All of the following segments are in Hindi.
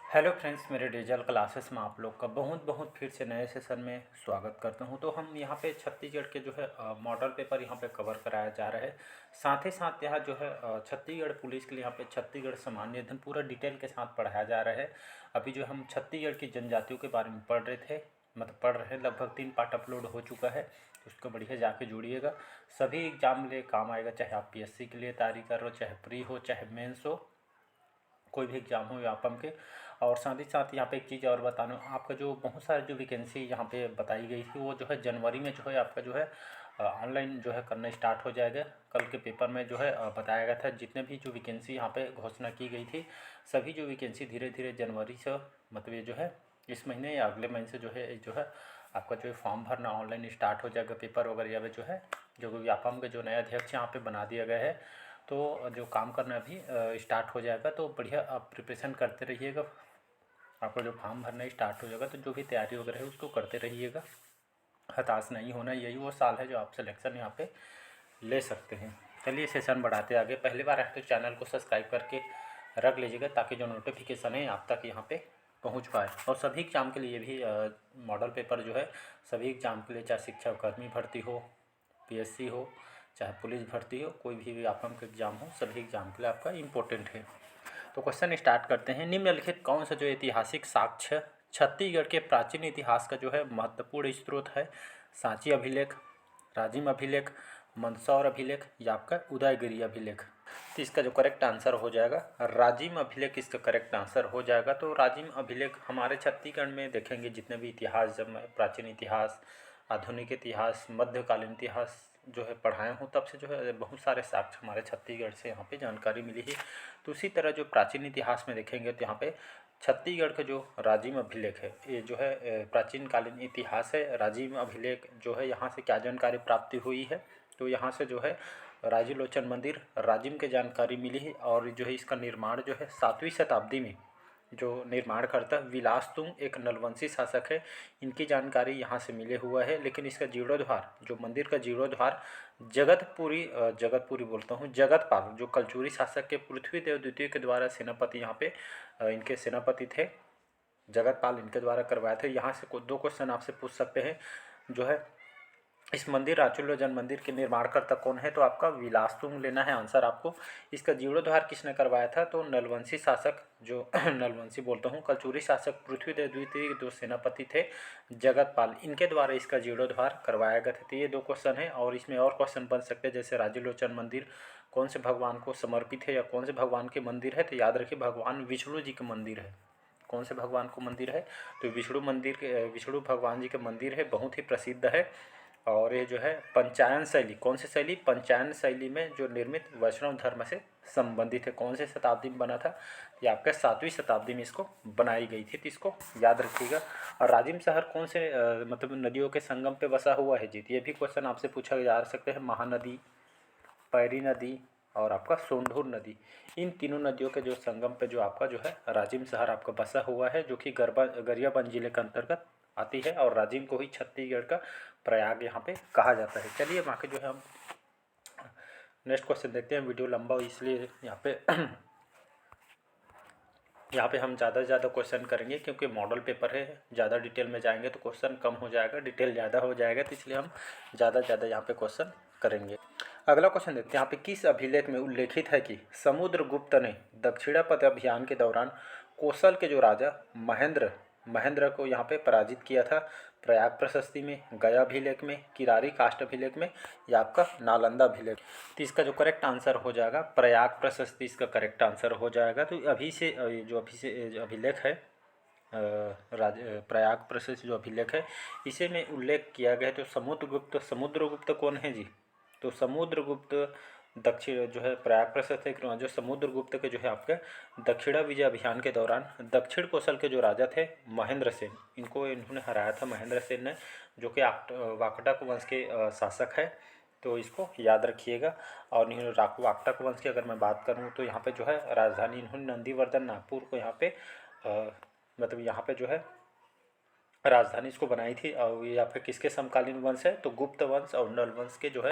हेलो फ्रेंड्स, मेरे डिजिटल क्लासेस में आप लोग का बहुत बहुत फिर से नए सेशन में स्वागत करता हूं। तो हम यहाँ पे छत्तीसगढ़ के जो है मॉडल पेपर यहाँ पे कवर कराया जा रहा है। साथ ही साथ यहाँ जो है छत्तीसगढ़ पुलिस के लिए यहाँ पे छत्तीसगढ़ सामान्य अध्ययन पूरा डिटेल के साथ पढ़ाया जा रहा है। अभी जो हम छत्तीसगढ़ की जनजातियों के बारे में पढ़ रहे थे, मतलब पढ़ रहे हैं, लगभग 3 पार्ट अपलोड हो चुका है। तो उसको बढ़िया जाके जुड़िएगा, सभी एग्जाम लिए काम आएगा। चाहे आप PSC के लिए तैयारी कर रहे हो, चाहे प्री हो, चाहे मेंस हो, कोई भी एग्ज़ाम हो व्यापम के। और साथ ही साथ यहाँ पे एक चीज़ और बताना, आपका जो बहुत सारी जो वैकेंसी यहाँ पे बताई गई थी वो जो है जनवरी में जो है आपका जो है ऑनलाइन जो है करना स्टार्ट हो जाएगा। कल के पेपर में जो है बताया गया था जितने भी जो वैकेंसी यहाँ पे घोषणा की गई थी, सभी जो वैकेंसी धीरे धीरे जनवरी से, मतलब ये जो है इस महीने या अगले महीने से जो है आपका जो है फॉर्म भरना ऑनलाइन स्टार्ट हो जाएगा। पेपर वगैरह जो है जो व्यापम के जो नया अध्यक्ष यहाँ पे बना दिया गया है, तो जो काम करना अभी स्टार्ट हो जाएगा। तो बढ़िया आप प्रिपरेशन करते रहिएगा। आपका जो फॉर्म भरना स्टार्ट हो जाएगा तो जो भी तैयारी वगैरह है उसको करते रहिएगा, हताश नहीं होना। यही वो साल है जो आप सिलेक्शन यहाँ पे ले सकते हैं। चलिए सेशन बढ़ाते आगे। पहली बार आए तो चैनल को सब्सक्राइब करके रख लीजिएगा ताकि जो नोटिफिकेशन है आप तक यहाँ पे पहुँच पाए। और सभी एग्जाम के लिए भी मॉडल पेपर जो है सभी एग्जाम के लिए, चाहे शिक्षक कर्मी भर्ती हो, PSC हो, चाहे पुलिस भर्ती हो, कोई भी व्यापम का एग्ज़ाम हो, सभी एग्जाम के लिए आपका इम्पोर्टेंट है। तो क्वेश्चन स्टार्ट करते हैं। निम्नलिखित कौन सा जो ऐतिहासिक साक्ष्य छत्तीसगढ़ के प्राचीन इतिहास का जो है महत्वपूर्ण स्रोत है? सांची अभिलेख, राजिम अभिलेख, मंदसौर अभिलेख या आपका उदयगिरी अभिलेख? तो इसका जो करेक्ट आंसर हो जाएगा राजिम अभिलेख, इसका करेक्ट आंसर हो जाएगा। तो राजिम अभिलेख हमारे छत्तीसगढ़ में देखेंगे जितने भी इतिहास, जब मैं प्राचीन इतिहास, आधुनिक इतिहास, मध्यकालीन इतिहास जो है पढ़ाया हूँ, तब से जो है बहुत सारे साक्ष्य हमारे छत्तीसगढ़ से यहाँ पे जानकारी मिली है। तो उसी तरह जो प्राचीन इतिहास में देखेंगे तो यहाँ पे छत्तीसगढ़ का जो राजिम अभिलेख है, ये जो है प्राचीन कालीन इतिहास है। राजिम अभिलेख जो है यहाँ से क्या जानकारी प्राप्ति हुई है, तो यहाँ से जो है राजीलोचन मंदिर राजिम के जानकारी मिली है। और जो है इसका निर्माण जो है 7वीं शताब्दी में जो निर्माण करता विलासतुंग एक नलवंशी शासक है, इनकी जानकारी यहाँ से मिले हुआ है। लेकिन इसका जीर्णोद्वार, जो मंदिर का जीर्णोद्वार जगतपुरी बोलता हूँ, जगतपाल जो कलचुरी शासक के पृथ्वीदेव द्वितीय के द्वारा सेनापति, यहाँ पे इनके सेनापति थे जगतपाल, इनके द्वारा करवाए थे। यहाँ से 2 क्वेश्चन आपसे पूछ सकते हैं। जो है इस मंदिर राजलोचन मंदिर के निर्माणकर्ता कौन है, तो आपका विलासतुंग लेना है आंसर आपको। इसका जीर्णोद्धार किसने करवाया था, तो नलवंशी शासक जो नलवंशी बोलता हूँ, कलचुरी शासक पृथ्वीदेव द्वितीय जो सेनापति थे जगतपाल, इनके द्वारा इसका जीर्णोद्धार करवाया गया था। तो ये 2 क्वेश्चन है। और इसमें और क्वेश्चन बन सकते हैं, जैसे राजलोचन मंदिर कौन से भगवान को समर्पित है या कौन से भगवान के मंदिर है, तो याद रखिए भगवान विष्णु जी का मंदिर है। कौन से भगवान को मंदिर है, तो विष्णु भगवान जी का मंदिर है, बहुत ही प्रसिद्ध है। और ये जो है पंचायन शैली, कौन सी शैली, पंचायन शैली में जो निर्मित वैष्णव धर्म से संबंधित है। कौन से शताब्दी में बना था, ये आपका 7वीं शताब्दी में इसको बनाई गई थी। तो इसको याद रखिएगा। और राजिम शहर कौन से मतलब नदियों के संगम पे बसा हुआ है जी, ये भी क्वेश्चन आपसे पूछा जा सकते हैं। महानदी, पैरी नदी और आपका सोंढूर नदी, इन तीनों नदियों के जो संगम पे जो आपका जो है राजिम शहर आपका बसा हुआ है, जो कि गरियाबंद जिले के अंतर्गत आती है। और राजिम को ही छत्तीसगढ़ का प्रयाग यहाँ पे कहा जाता है। चलिए बाकी जो है हम नेक्स्ट क्वेश्चन देखते हैं। वीडियो लंबा हो इसलिए यहाँ पे हम ज़्यादा से ज़्यादा क्वेश्चन करेंगे, क्योंकि मॉडल पेपर है। ज़्यादा डिटेल में जाएंगे तो क्वेश्चन कम हो जाएगा, डिटेल ज़्यादा हो जाएगा, तो इसलिए हम ज़्यादा से ज़्यादा यहाँ पे क्वेश्चन करेंगे। अगला क्वेश्चन देखते हैं। यहाँ पे किस अभिलेख में उल्लेखित है कि समुद्रगुप्त ने दक्षिणापथ अभियान के दौरान कौशल के जो राजा महेंद्र को यहाँ पे पराजित किया था? प्रयाग प्रशस्ति में, गया अभिलेख में, किरारी काष्ठ अभिलेख में या आपका नालंदा अभिलेख? तो इसका जो करेक्ट आंसर हो जाएगा प्रयाग प्रशस्ति, इसका करेक्ट आंसर हो जाएगा। तो अभी से जो अभिलेख है प्रयाग प्रशस्ति जो अभिलेख है, इसे में उल्लेख किया गया है। तो समुद्रगुप्त कौन है जी, तो समुद्रगुप्त दक्षिण जो है प्रयाग प्रशस्ति जो समुद्रगुप्त के जो है आपके दक्षिणा विजय अभियान के दौरान दक्षिण कौशल के जो राजा थे महेंद्र सेन, इन्होंने हराया था महेंद्र सेन ने, जो कि वाकटक वंश के शासक है। तो इसको याद रखिएगा। और वाकटक वंश की अगर मैं बात करूँ तो यहाँ पे जो है राजधानी इन्होंने नंदीवर्धन नागपुर को यहाँ पे मतलब यहाँ पे जो है राजधानी इसको बनाई थी। और ये आपके किसके समकालीन वंश है, तो गुप्त वंश और नल वंश के जो है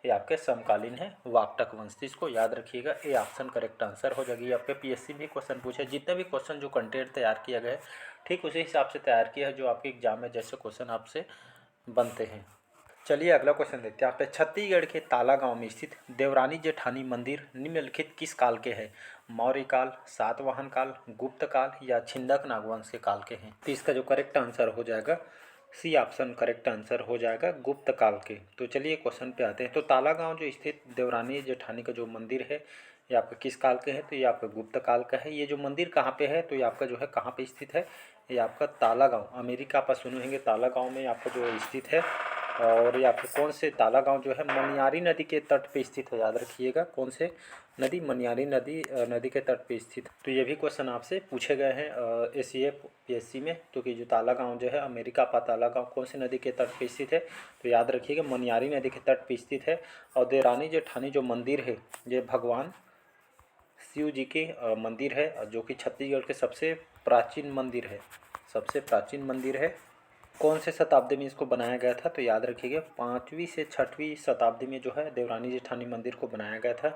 ये आपके समकालीन है वाकटक वंश। तो इसको याद रखिएगा, ए ऑप्शन करेक्ट आंसर हो जाएगी। आपके पीएससी भी क्वेश्चन पूछे, जितने भी क्वेश्चन जो कंटेंट तैयार किया गया है ठीक उसी हिसाब से तैयार किया है जो आपके एग्जाम में जैसे क्वेश्चन आपसे बनते हैं। चलिए अगला क्वेश्चन देखते हैं। यहाँ पे छत्तीसगढ़ के ताला गांव में स्थित देवरानी जेठानी मंदिर निम्नलिखित किस काल के हैं? मौर्य काल, सातवाहन काल, गुप्त काल या छिंदक नागवंश के काल के हैं? तो इसका जो करेक्ट आंसर हो जाएगा सी ऑप्शन करेक्ट आंसर हो जाएगा, गुप्त काल के। तो चलिए क्वेश्चन पे आते हैं। तो ताला गांव जो स्थित देवरानी जेठानी का जो मंदिर है ये आपका किस काल के हैं? तो ये आपका गुप्त काल का है। ये जो मंदिर कहाँ पे है, तो ये आपका जो है कहाँ पे स्थित है? ये आपका ताला गांव, अमेरिका आप सुने होंगे, ताला गांव में आपका जो स्थित है। और ये आपके कौन से ताला गांव जो है मनियारी नदी के तट पे स्थित है, याद रखिएगा कौन से नदी, मनियारी नदी के तट पे स्थित। तो ये भी क्वेश्चन आपसे पूछे गए हैं एसीएफ पीएससी में। तो कि जो ताला गांव जो है अमेरिका का ताला गांव कौन सी नदी के तट पे स्थित है? तो याद रखिएगा मनियारी नदी के तट पे स्थित है। और देवरानी जेठानी जो मंदिर है ये भगवान शिव जी के मंदिर है, जो कि छत्तीसगढ़ के सबसे प्राचीन मंदिर है, सबसे प्राचीन मंदिर है। कौन से शताब्दी में इसको बनाया गया था? तो याद रखिएगा 5वीं से 6वीं शताब्दी में जो है देवरानी जेठानी मंदिर को बनाया गया था।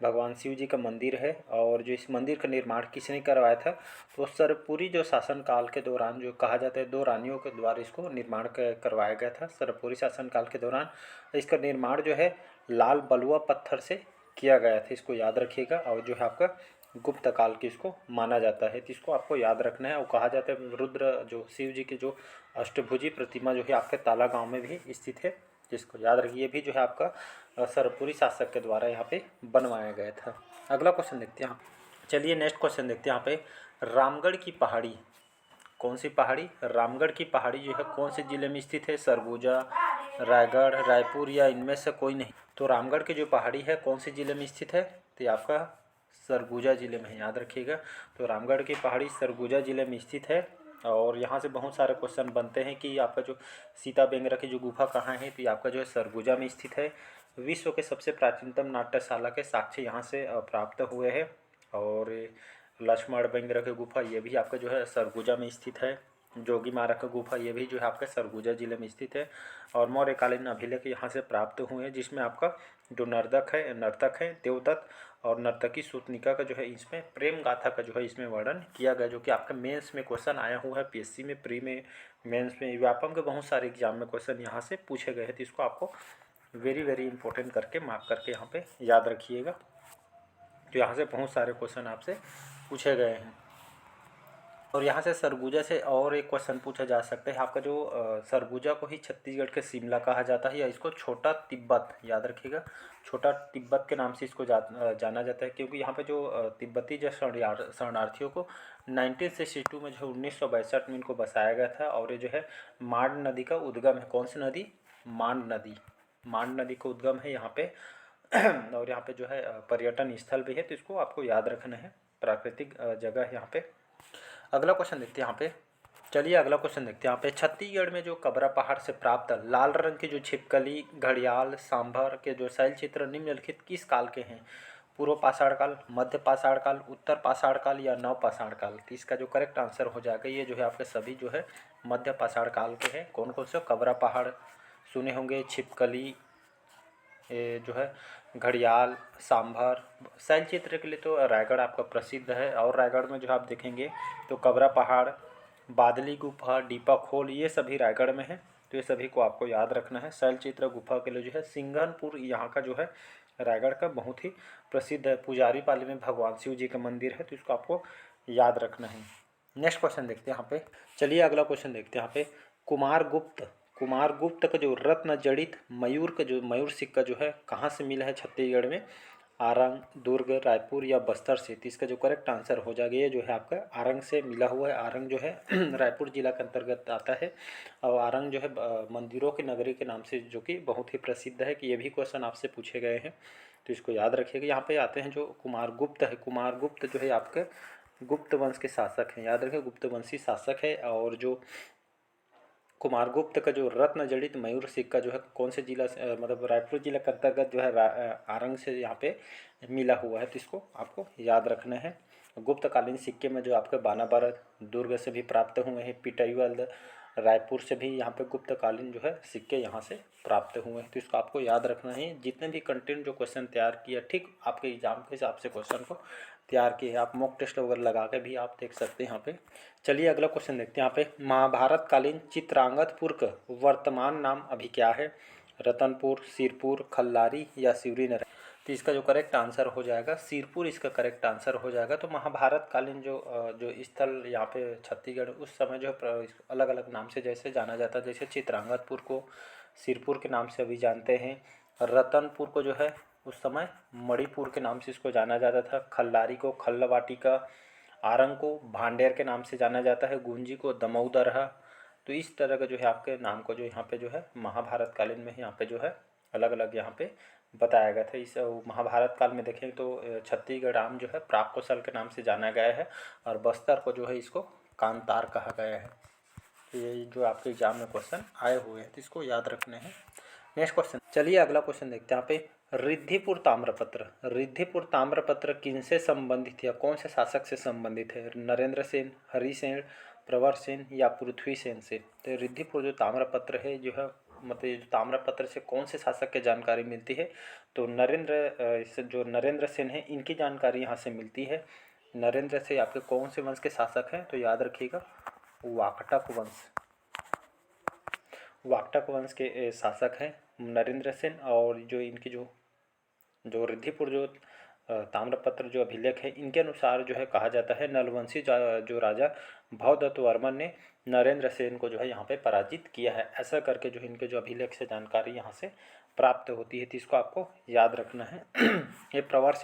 भगवान शिव जी का मंदिर है। और जो इस मंदिर का निर्माण किसने करवाया था? तो सरपुरी जो शासनकाल के दौरान जो कहा जाता है 2 रानियों के द्वारा इसको निर्माण करवाया गया था सरपुरी शासनकाल के दौरान। इसका निर्माण जो है लाल बलुआ पत्थर से किया गया था, इसको याद रखिएगा। और जो है आपका गुप्त काल की इसको माना जाता है, तो इसको आपको याद रखना है। और कहा जाता है रुद्र जो शिव जी की जो अष्टभुजी प्रतिमा जो है आपके ताला गांव में भी स्थित है, जिसको याद रखिए। ये भी जो है आपका सरपुरी शासक के द्वारा यहाँ पे बनवाया गया था। अगला क्वेश्चन देखते हैं यहाँ। चलिए नेक्स्ट क्वेश्चन देखते हैं यहाँ पे। रामगढ़ की पहाड़ी, कौन सी पहाड़ी? रामगढ़ की पहाड़ी जो है कौन से जिले में स्थित है? सरगुजा, रायगढ़, रायपुर या इनमें से कोई नहीं? तो रामगढ़ की जो पहाड़ी है कौन से जिले में स्थित है? तो ये आपका सरगुजा जिले में है, याद रखिएगा। तो रामगढ़ की पहाड़ी सरगुजा जिले में स्थित है। और यहाँ से बहुत सारे क्वेश्चन बनते हैं कि आपका जो सीता बेंगरा की जो गुफा कहाँ है? तो ये आपका जो है सरगुजा में स्थित है। विश्व के सबसे प्राचीनतम नाट्यशाला के साक्ष्य यहाँ से प्राप्त हुए हैं। और लक्ष्मण बेंगरा की गुफा ये भी आपका जो है सरगुजा में स्थित है। जोगी मारा का गुफा ये भी जो है आपका सरगुजा जिले में स्थित है। और मौर्यकालीन अभिलेख यहाँ से प्राप्त हुए हैं, जिसमें आपका जो नर्तक है देवदत्त और नर्तकी सूतनिका का जो है इसमें प्रेम गाथा का जो है इसमें वर्णन किया गया, जो कि आपका मेंस में क्वेश्चन आया हुआ है, पीएससी में, प्री में, मेंस में, व्यापम के बहुत सारे एग्जाम में क्वेश्चन यहाँ से पूछे गए हैं। तो इसको आपको वेरी वेरी इंपॉर्टेंट करके मार्क करके यहाँ पे याद रखिएगा। तो यहाँ से बहुत सारे क्वेश्चन आपसे पूछे गए हैं। और यहाँ से सरगुजा से और एक क्वेश्चन पूछा जा सकता है आपका जो सरगुजा को ही छत्तीसगढ़ के शिमला कहा जाता है, या इसको छोटा तिब्बत, याद रखिएगा, छोटा तिब्बत के नाम से इसको जाना जाता है। क्योंकि यहाँ पे जो तिब्बती जो शरणार्थियों को 1962 में जो 1962 में इनको बसाया गया था। और ये जो है मांड नदी का उद्गम है, कौन सी नदी? मांड नदी का उद्गम है यहाँ पे। और यहाँ पे जो है पर्यटन स्थल भी है, तो इसको आपको याद रखना है, प्राकृतिक जगह है यहाँ पे। अगला क्वेश्चन देखते हैं यहाँ पे। चलिए अगला क्वेश्चन देखते हैं यहाँ पे। छत्तीसगढ़ में जो कबरा पहाड़ से प्राप्त लाल रंग की जो छिपकली, घड़ियाल, सांभर के जो शैल चित्र निम्नलिखित किस काल के हैं? पूर्व पाषाण काल, मध्य पाषाण काल, उत्तर पाषाण काल या नव पाषाण काल? तो इसका जो करेक्ट आंसर हो जाएगा ये जो है आपके सभी जो है मध्य पाषाण काल के हैं। कौन कौन से? कबरा पहाड़ सुने होंगे, छिपकली, ये जो है घड़ियाल, सांभर। शैल चित्र के लिए तो रायगढ़ आपका प्रसिद्ध है। और रायगढ़ में जो आप देखेंगे तो कबरा पहाड़, बादली गुफा, डीपा खोल, ये सभी रायगढ़ में है। तो ये सभी को आपको याद रखना है। शैल चित्र गुफा के लिए जो है सिंघनपुर यहाँ का जो है रायगढ़ का बहुत ही प्रसिद्ध है। पुजारी पाली में भगवान शिव जी का मंदिर है, तो इसको आपको याद रखना है। नेक्स्ट क्वेश्चन देखते हैं यहाँ पे। चलिए अगला क्वेश्चन देखते हैं यहाँ पे। कुमारगुप्त का जो रत्न जड़ित मयूर का जो मयूर सिक्का जो है कहाँ से मिला है छत्तीसगढ़ में? आरंग, दुर्ग, रायपुर या बस्तर से? तो इसका जो करेक्ट आंसर हो जाएगा ये जो है आपका आरंग से मिला हुआ है। आरंग जो है रायपुर जिला के अंतर्गत आता है। और आरंग जो है मंदिरों की नगरी के नाम से जो कि बहुत ही प्रसिद्ध है, कि ये भी क्वेश्चन आपसे पूछे गए हैं, तो इसको याद रखिएगा। यहाँ पे आते हैं जो कुमारगुप्त है, कुमारगुप्त जो है आपके गुप्त वंश के शासक हैं, याद रखें गुप्त वंशी शासक है। और जो कुमारगुप्त का जो रत्न जड़ित मयूर सिक्का जो है कौन से जिला से मतलब रायपुर जिला के अंतर्गत जो है आरंग से यहाँ पे मिला हुआ है, तो इसको आपको याद रखना है। गुप्तकालीन सिक्के में जो आपके बानाबरत, दुर्ग से भी प्राप्त हुए हैं, पिटैवल रायपुर से भी यहाँ पे गुप्तकालीन जो है सिक्के यहाँ से प्राप्त हुए हैं। तो इसको आपको याद रखना है। जितने भी कंटेंट जो क्वेश्चन तैयार किया ठीक आपके एग्जाम के हिसाब से क्वेश्चन को तैयार किए हैं। आप मॉक टेस्ट वगैरह लगा के भी आप देख सकते हैं यहाँ पे। चलिए अगला क्वेश्चन देखते हैं। यहाँ पे महाभारत कालीन चित्रांगदपुर का वर्तमान नाम अभी क्या है? रतनपुर, सिरपुर, खल्लारी या सिवरी नारायण? तो इसका जो करेक्ट आंसर हो जाएगा सिरपुर, इसका करेक्ट आंसर हो जाएगा। तो महाभारत कालीन जो स्थल यहाँ पे छत्तीसगढ़ उस समय जो है अलग अलग नाम से जैसे जाना जाता है, जैसे चित्रांगदपुर को सिरपुर के नाम से अभी जानते हैं, रतनपुर को जो है उस समय मणिपुर के नाम से इसको जाना जाता था, खल्लारी को खल्लवाटिका, आरंग को भांडेर के नाम से जाना जाता है, गुंजी को दमौदरहा। तो इस तरह का जो है आपके नाम को जो यहाँ पे जो है महाभारत कालीन में यहाँ पे जो है अलग अलग यहाँ पे बताया गया था। इस महाभारत काल में देखें तो छत्तीसगढ़ आम जो है प्राक कौशल के नाम से जाना गया है और बस्तर को जो है इसको कांतार कहा गया है। तो ये जो आपके एग्जाम में क्वेश्चन आए हुए हैं तो इसको याद रखने हैं। नेक्स्ट क्वेश्चन, चलिए अगला क्वेश्चन देखते हैं। यहाँ पे रिद्धिपुर ताम्रपत्र, रिद्धिपुर ताम्रपत्र किनसे संबंधित या कौन से शासक से संबंधित है? नरेंद्र सेन, हरिसेन, प्रवर सेन या पृथ्वी सेन से? तो रिद्धिपुर जो ताम्रपत्र है जो है मतलब ये जो ताम्रपत्र से कौन से शासक की जानकारी मिलती है? तो जो नरेंद्र सेन है इनकी जानकारी यहाँ से मिलती है। नरेंद्र से आपके कौन से वंश के शासक हैं? तो याद रखिएगा वाकटक वंश, वाकटक वंश के शासक हैं नरेंद्र सेन। और जो इनकी जो रिद्धिपुर जो ताम्रपत्र जो अभिलेख है इनके अनुसार जो है कहा जाता है नलवंशी जो राजा भवदत्त वर्मन ने नरेंद्र सेन को जो है यहाँ पे पराजित किया है। ऐसा करके जो इनके जो अभिलेख से जानकारी यहाँ से प्राप्त होती है तो इसको आपको याद रखना है। ये प्रवर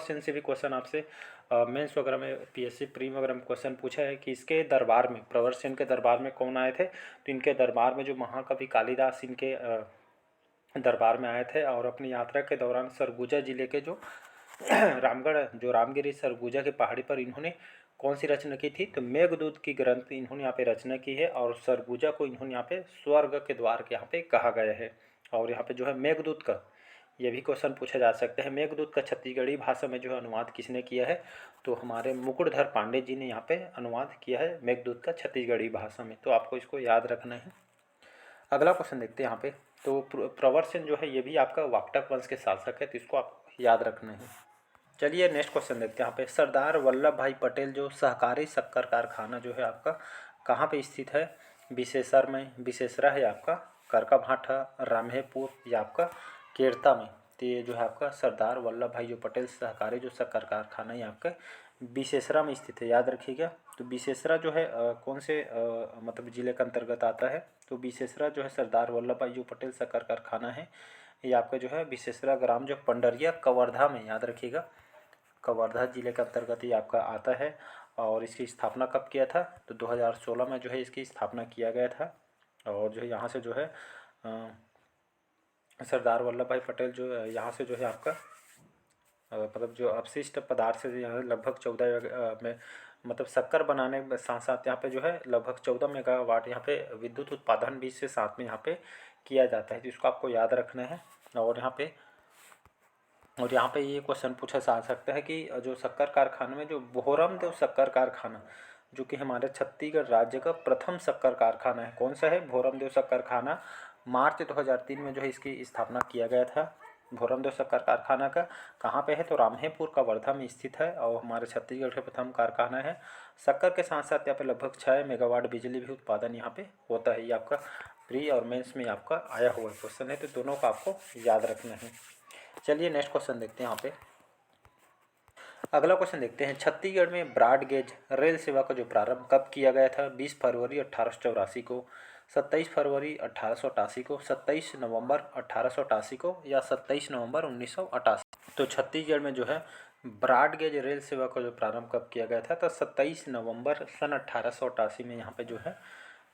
सेन से भी क्वेश्चन आपसे मेंस वगैरह में पीएससी प्री वगैरह में क्वेश्चन पूछा है कि इसके दरबार में प्रवर सेन के दरबार में कौन आए थे? तो इनके दरबार में जो महाकवि कालिदास इनके दरबार में आए थे और अपनी यात्रा के दौरान सरगुजा जिले के जो रामगिरी सरगुजा की पहाड़ी पर इन्होंने कौन सी रचना की थी? तो मेघदूत की ग्रंथ इन्होंने यहाँ पे रचना की है और सरगुजा को इन्होंने यहाँ पे स्वर्ग के द्वार के यहाँ पे कहा गया है। और यहाँ पे जो है मेघदूत का ये भी क्वेश्चन पूछा जा सकता है, मेघदूत का छत्तीसगढ़ी भाषा में जो है अनुवाद किसने किया है? तो हमारे मुकुटधर पांडे जी ने यहाँ पे अनुवाद किया है मेघदूत का छत्तीसगढ़ी भाषा में। तो आपको इसको याद रखना है। अगला क्वेश्चन देखते हैं यहाँ पे। तो प्रवर सेन जो है ये भी आपका वाकटक वंश के शासक है तो इसको आपको याद रखना है। चलिए नेक्स्ट क्वेश्चन देखते हैं। यहाँ पे सरदार वल्लभ भाई पटेल जो सहकारी शक्कर कारखाना जो है आपका कहाँ पे स्थित है? विशेषर में, विशेषरा है आपका करकाभाठा, रामहेपुर या आपका केरता में? तो ये जो है आपका सरदार वल्लभ भाई जो पटेल सहकारी जो शक्कर कारखाना है आपका विशेषरा में स्थित है, याद रखिएगा। तो विशेषरा जो है कौन से मतलब जिले के अंतर्गत आता है? तो विशेषरा जो है सरदार वल्लभ भाई जो पटेल शक्कर कारखाना है ये आपका जो है विशेषरा ग्राम जो पंडरिया कवर्धा में, याद रखिएगा कवर्धा जिले के अंतर्गत ये आपका आता है। और इसकी स्थापना कब किया था? तो 2016 में जो है इसकी स्थापना किया गया था। और जो है यहाँ से जो है सरदार वल्लभ भाई पटेल जो यहाँ से जो है आपका मतलब जो अपशिष्ट पदार्थ से यहाँ लगभग 14 में मतलब शक्कर बनाने में साथ साथ यहाँ पे जो है लगभग 14 मेगावाट यहाँ पे विद्युत उत्पादन भी इससे साथ में यहाँ पे किया जाता है। जिसको आपको याद रखना है। और यहाँ पे ये क्वेश्चन पूछा जा सकता है कि जो शक्कर कारखाना में जो भोरमदेव शक्कर कारखाना जो कि हमारे छत्तीसगढ़ राज्य का प्रथम शक्कर कारखाना है, कौन सा है? भोरमदेव शक्कर कारखाना। मार्च 2003 में जो है इसकी स्थापना किया गया था। भोरमदेव शक्कर कारखाना का कहाँ पे है? तो रामहेपुर का वर्धा में स्थित है और हमारे छत्तीसगढ़ का प्रथम कारखाना है। शक्कर के साथ साथ यहाँ पे लगभग 6 मेगावाट बिजली भी उत्पादन यहाँ पे होता है। ये आपका प्री और मेंस में आपका आया हुआ क्वेश्चन है तो दोनों का आपको याद रखना है। चलिए नेक्स्ट क्वेश्चन देखते हैं। यहाँ पे अगला क्वेश्चन देखते हैं। छत्तीसगढ़ में ब्रॉड गेज रेल सेवा का जो प्रारंभ कब किया गया था? 20 फरवरी 1884 को, 27 फरवरी 1888 को, 27 नवंबर 1888 को या 27 नवंबर 1988? तो छत्तीसगढ़ में जो है ब्रॉड गेज रेल सेवा का जो प्रारंभ कब किया गया था? तो 27 नवंबर सन 1888 में यहाँ पे जो है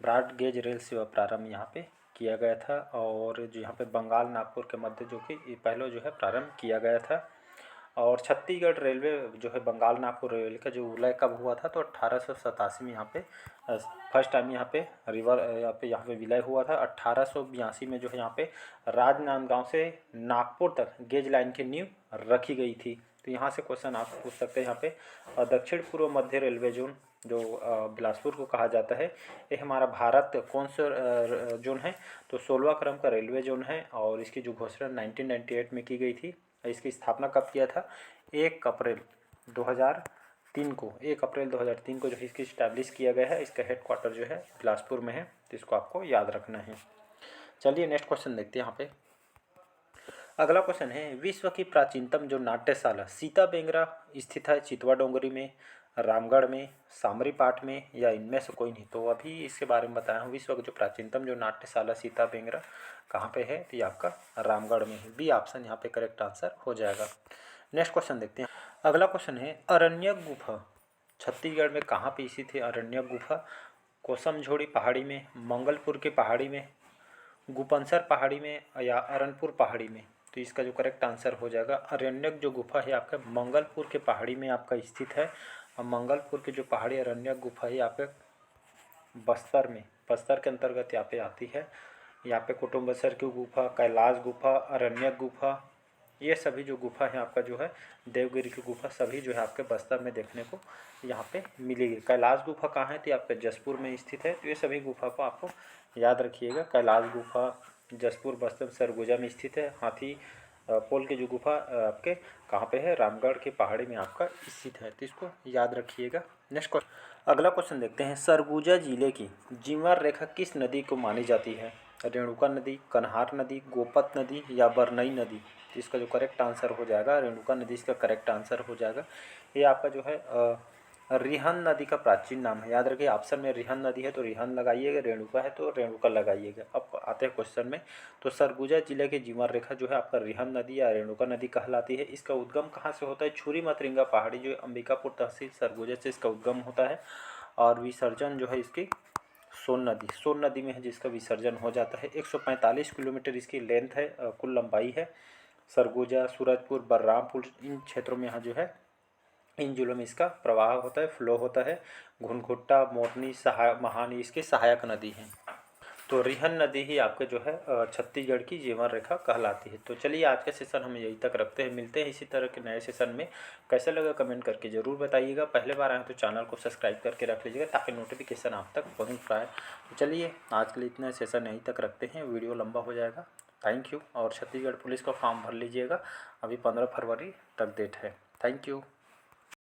ब्रॉड गेज रेल सेवा प्रारंभ यहाँ पे किया गया था। और जो यहाँ पे बंगाल नागपुर के मध्य जो कि पहले जो है प्रारंभ किया गया था। और छत्तीसगढ़ रेलवे जो है बंगाल नागपुर रेलवे का जो विलय कब हुआ था? तो 1887 में यहाँ पे फर्स्ट टाइम यहाँ पे विलय हुआ था। 1882 में जो है यहाँ पे राजनांदगांव से नागपुर तक गेज लाइन की नींव रखी गई थी। तो यहाँ से क्वेश्चन आप पूछ सकते हैं यहाँ पे दक्षिण पूर्व मध्य रेलवे जोन जो बिलासपुर को कहा जाता है, ये हमारा भारत कौन सा जोन है, तो 16वां क्रम का रेलवे जोन है। और इसकी जो घोषणा 1998 में की गई थी। इसकी स्थापना कब किया था, 1 अप्रैल 2003 को जो है इसकी इस्टेब्लिश किया गया है। इसका हेडक्वार्टर जो है बिलासपुर में है, तो इसको आपको याद रखना है। चलिए नेक्स्ट क्वेश्चन देखते हैं यहाँ पे। अगला क्वेश्चन है, विश्व की प्राचीनतम जो नाट्यशाला सीता बेंगरा स्थित है चितवा डोंगरी में, रामगढ़ में, सामरीपाट में, या इनमें से कोई नहीं। तो अभी इसके बारे में बताया हूँ। विश्व की जो प्राचीनतम जो नाट्यशाला सीता बेंगरा कहाँ पे है, तो ये आपका रामगढ़ में है। बी ऑप्शन यहाँ पे करेक्ट आंसर हो जाएगा। नेक्स्ट क्वेश्चन देखते हैं। अगला क्वेश्चन है, अरण्यक गुफा छत्तीसगढ़ में कहाँ पे स्थित है। अरण्यक गुफा कोसमझोड़ी पहाड़ी में, मंगलपुर के पहाड़ी में, गुपनसर पहाड़ी में, या अरनपुर पहाड़ी में। तो इसका जो करेक्ट आंसर हो जाएगा, अरण्यक जो गुफा है आपका मंगलपुर के पहाड़ी में आपका स्थित है। और मंगलपुर की जो पहाड़ी अरण्यक गुफा है यहाँ पे बस्तर के अंतर्गत यहाँ पे आती है। यहाँ पे कुटुम्बसर की गुफा, कैलाश गुफा, अरण्यक गुफा, ये सभी जो गुफा है आपका जो है देवगिरी की गुफा, सभी जो है आपके बस्तर में देखने को यहाँ पे मिलेगी। कैलाश गुफा कहाँ है, तो आपके जसपुर में स्थित है। तो ये सभी गुफा को आपको याद रखिएगा। कैलाश गुफा जसपुर बस्तर सरगुजा में स्थित है। हाथी पोल की जो गुफा आपके कहाँ पे है, रामगढ़ की पहाड़ी में आपका स्थित है। तो इसको याद रखिएगा। नेक्स्ट क्वेश्चन, अगला क्वेश्चन देखते हैं। सरगुजा जिले की जीवन रेखा किस नदी को मानी जाती है। रेणुका नदी, कन्हार नदी, गोपत नदी, या बरनई नदी। तो इसका जो करेक्ट आंसर हो जाएगा, रेणुका नदी इसका करेक्ट आंसर हो जाएगा। ये आपका जो है रिहन नदी का प्राचीन नाम है। याद रखिए, ऑप्शन में रिहन नदी है तो रिहन लगाइएगा, रेणुका है तो रेणुका लगाइएगा। अब आते हैं क्वेश्चन में। तो सरगुजा जिले की जीवन रेखा जो है आपका रिहन नदी या रेणुका नदी कहलाती है। इसका उद्गम कहाँ से होता है, छुरी मतरिंगा पहाड़ी जो अंबिकापुर तहसील सरगुजा से इसका उद्गम होता है। और विसर्जन जो है इसकी सोन नदी में है, जिसका विसर्जन हो जाता है। 145 किलोमीटर इसकी लेंथ है, कुल लंबाई है। सरगुजा, सूरजपुर, बलरामपुर, इन क्षेत्रों में यहाँ जो है इन जिलों में इसका प्रवाह होता है, फ्लो होता है। घुनघुट्टा, मोरनी, महानी इसकी सहायक नदी हैं। तो रिहन नदी ही आपके जो है छत्तीसगढ़ की जीवन रेखा कहलाती है। तो चलिए आज का सेशन हम यहीं तक रखते हैं। मिलते हैं इसी तरह के नए सेशन में। कैसा लगा कमेंट करके ज़रूर बताइएगा। पहले बार आए तो चैनल को सब्सक्राइब करके रख लीजिएगा ताकि नोटिफिकेशन आप तक पहुँच पाए। तो चलिए आज के लिए इतना सेशन यहीं तक रखते हैं, वीडियो लंबा हो जाएगा। Thank you. और छत्तीसगढ़ पुलिस का फॉर्म भर लीजिएगा, अभी 15 फरवरी तक डेट है। Thank you.